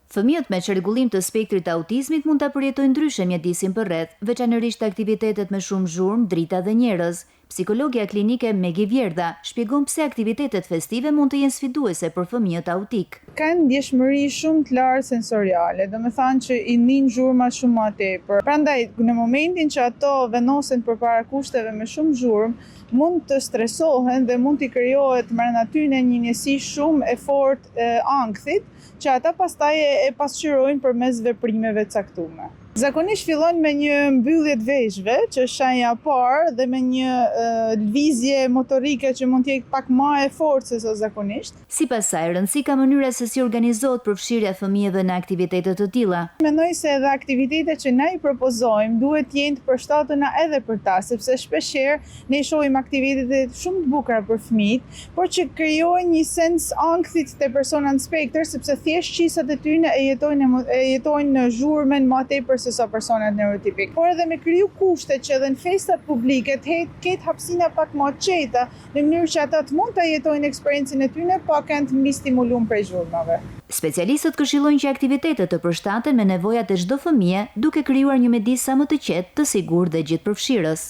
Fëmijët me çrregullim të spektrit të autizmit mund ta përjetojnë ndryshe mjedisin përreth, veçanërisht aktivitetet me shumë zhurmë, drita dhe njerëz. Psikologja klinike Megi Vjerdha shpjegon pse aktivitetet festive mund të jenë sfiduese për fëmijët autik. Kanë ndjeshmëri shumë të lartë sensoriale, domethënë që i nin zhurma shumë më tepër. Prandaj në momentin që ato vendosen përpara kushteve me shumë zhurmë, mund të stresohen dhe mund t'i krijohet brenda tyre një njësi shumë e fortë ankthit, që ata pastaj e pasqyrojnë përmes veprimeve të caktuara. Zakonisht fillon me një mbyllje të veshëve, që është shenja e parë, dhe me një lëvizje motorike që mund të jetë pak më e fortë se sa zakonisht. Sipas saj, rëndësi ka mënyra se si organizohet përfshirja e fëmijëve në aktivitete të tilla. Mendoj se edhe aktivitetet që ne i propozojmë duhet të jenë të përshtatuna edhe për ta, sepse shpeshherë ne shohim aktivitete shumë të bukura për fëmijët, por që krijojnë një sens ankthit te persona në spektër, sepse thjesht qisat e tyre e jetojnë në zhurmën më tepër se sa personat neurotipik. Por edhe me kriju kushte që edhe në festat publike të ketë hapësina pak më të qeta, në mënyrë që ata të mund ta jetojnë eksperiencën e tyre pa kanë të mbi stimuluar prej zhurmave. Specialistët këshillojnë që aktivitetet të përshtaten me nevojat e çdo fëmie, duke krijuar një mjedis sa më të qetë, të sigurt dhe gjithëpërfshirës.